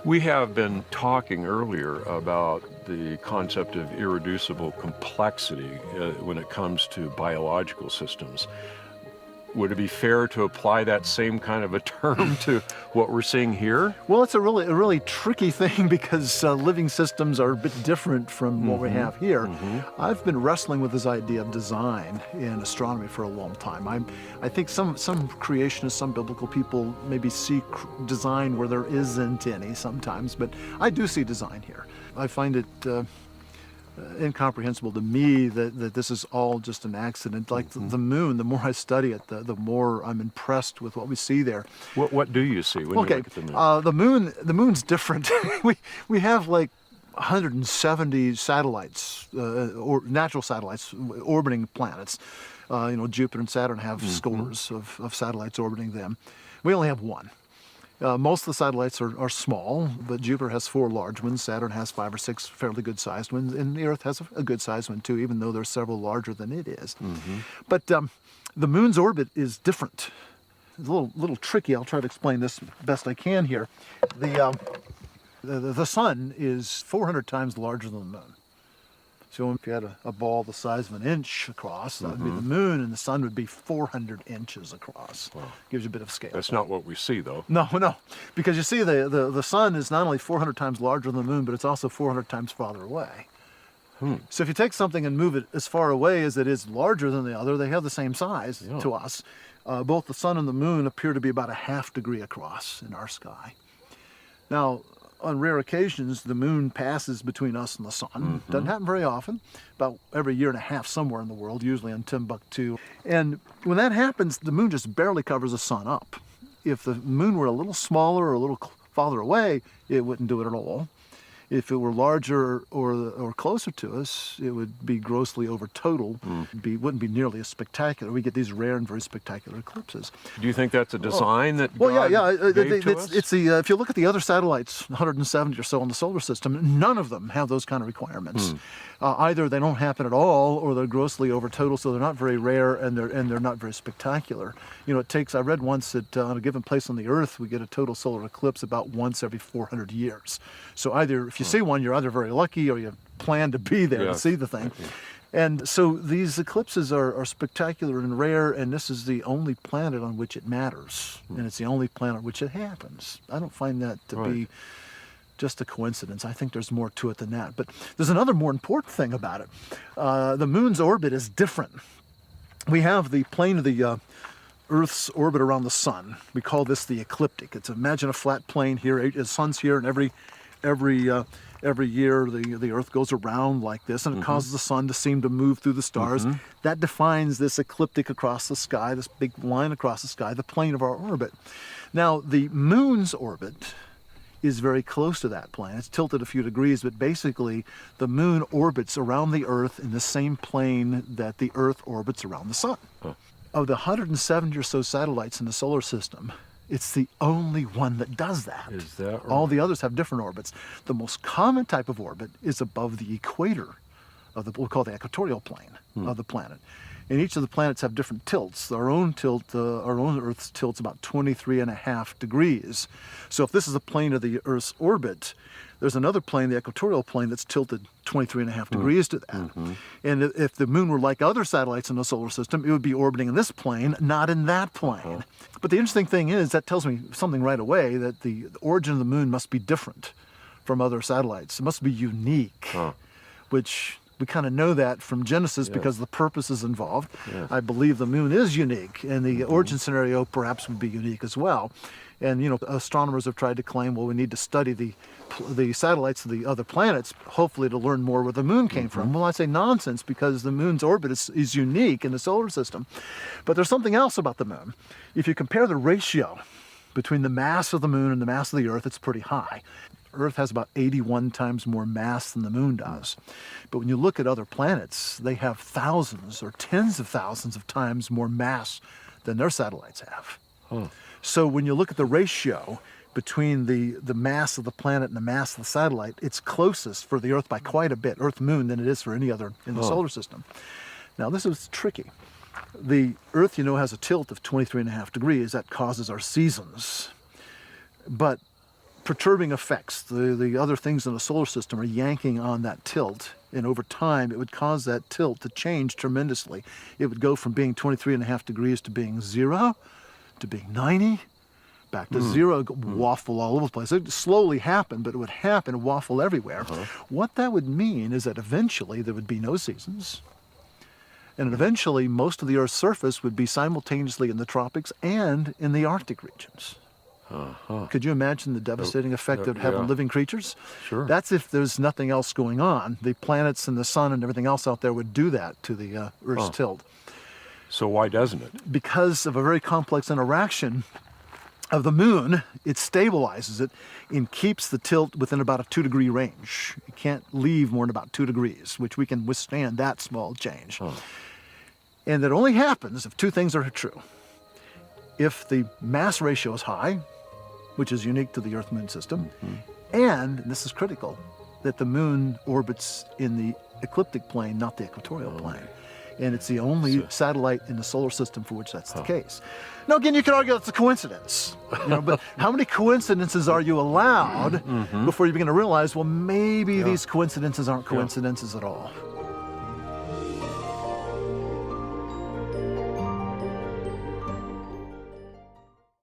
We have been talking earlier about the concept of irreducible complexity when it comes to biological systems. Would it be fair to apply that same kind of a term to what we're seeing here? Well, it's a really tricky thing because living systems are a bit different from what we have here. I've been wrestling with this idea of design in astronomy for a long time. I think some creationists, some biblical people maybe see design where there isn't any sometimes, but I do see design here. I find it incomprehensible to me that this is all just an accident. Like the moon, the more I study it, the more I'm impressed with what we see there. What do you see when you look at the moon? The moon's different. we have like 170 satellites, or natural satellites orbiting planets. Jupiter and Saturn have scores of satellites orbiting them. We only have one. Most of the satellites are small, but Jupiter has 4 large ones, Saturn has 5 or 6 fairly good-sized ones, and the Earth has a good-sized one too, even though there's several larger than it is. But the moon's orbit is different. It's a little tricky. I'll try to explain this best I can here. The sun is 400 times larger than the moon. So if you had a ball the size of an inch across, that would be the moon, and the sun would be 400 inches across. Wow. Gives you a bit of scale. That's not what we see, though. No, because you see the sun is not only 400 times larger than the moon, but it's also 400 times farther away. So if you take something and move it as far away as it is larger than the other, they have the same size to us. Both the sun and the moon appear to be about a ½ degree across in our sky. Now, on rare occasions, the moon passes between us and the sun. Doesn't happen very often, about every year and a half somewhere in the world, usually in Timbuktu. And when that happens, the moon just barely covers the sun up. If the moon were a little smaller or a little farther away, it wouldn't do it at all. If it were larger or closer to us, it would be grossly over total. Wouldn't be nearly as spectacular. We get these rare and very spectacular eclipses. Do you think that's a design that God gave to us? It's if you look at the other satellites, 170 or so in the solar system, none of them have those kind of requirements. Either they don't happen at all, or they're grossly over total, so they're not very rare and they're not very spectacular. It takes. I read once that on a given place on the Earth, we get a total solar eclipse about once every 400 years. So either if you see one, you're either very lucky or you plan to be there to see the thing. And so these eclipses are spectacular and rare, and this is the only planet on which it matters, and it's the only planet on which it happens. I don't find that to be just a coincidence. I think there's more to it than that. But there's another more important thing about it. The moon's orbit is different. We have the plane of the Earth's orbit around the sun. We call this the ecliptic. Imagine a flat plane here. The sun's here, and every year the Earth goes around like this, and it causes the sun to seem to move through the stars. That defines this ecliptic across the sky, this big line across the sky, the plane of our orbit. Now, the moon's orbit is very close to that plane. It's tilted a few degrees, but basically the moon orbits around the Earth in the same plane that the Earth orbits around the sun. Of the 170 or so satellites in the solar system, it's the only one that does that. Is that right? All the others have different orbits. The most common type of orbit is above the equator of what we call the equatorial plane of the planet. And each of the planets have different tilts. Our own Earth's tilt's about 23.5 degrees. So if this is a plane of the Earth's orbit, there's another plane, the equatorial plane, that's tilted 23.5 degrees to that. And if the moon were like other satellites in the solar system, it would be orbiting in this plane, not in that plane. But the interesting thing is, that tells me something right away, that the origin of the moon must be different from other satellites. It must be unique, which we kind of know that from Genesis because the purpose is involved. I believe the moon is unique, and the origin scenario perhaps would be unique as well. And astronomers have tried to claim, well, we need to study the satellites of the other planets, hopefully to learn more where the moon came from. Well, I say nonsense, because the moon's orbit is unique in the solar system. But there's something else about the moon. If you compare the ratio between the mass of the moon and the mass of the Earth, it's pretty high. Earth has about 81 times more mass than the moon does. But when you look at other planets, they have thousands or tens of thousands of times more mass than their satellites have. So when you look at the ratio between the mass of the planet and the mass of the satellite, it's closest for the Earth by quite a bit, Earth-Moon, than it is for any other in the solar system. Now, this is tricky. The Earth, has a tilt of 23.5 degrees. That causes our seasons. But perturbing effects, the other things in the solar system are yanking on that tilt. And over time, it would cause that tilt to change tremendously. It would go from being 23.5 degrees to being 0, to being 90, back to 0, waffle all over the place. It would slowly happen, but it would happen and waffle everywhere. What that would mean is that eventually there would be no seasons. And eventually, most of the Earth's surface would be simultaneously in the tropics and in the Arctic regions. Could you imagine the devastating effect it would have on living creatures? Sure. That's if there's nothing else going on. The planets and the sun and everything else out there would do that to the Earth's tilt. So why doesn't it? Because of a very complex interaction of the moon, it stabilizes it and keeps the tilt within about a 2-degree range. It can't leave more than about 2 degrees, which we can withstand that small change. And that only happens if two things are true. If the mass ratio is high, which is unique to the Earth-Moon system, and this is critical, that the moon orbits in the ecliptic plane, not the equatorial plane. And it's the only satellite in the solar system for which that's the case. Now, again, you could argue that's a coincidence, but how many coincidences are you allowed before you begin to realize, well, maybe these coincidences aren't coincidences at all?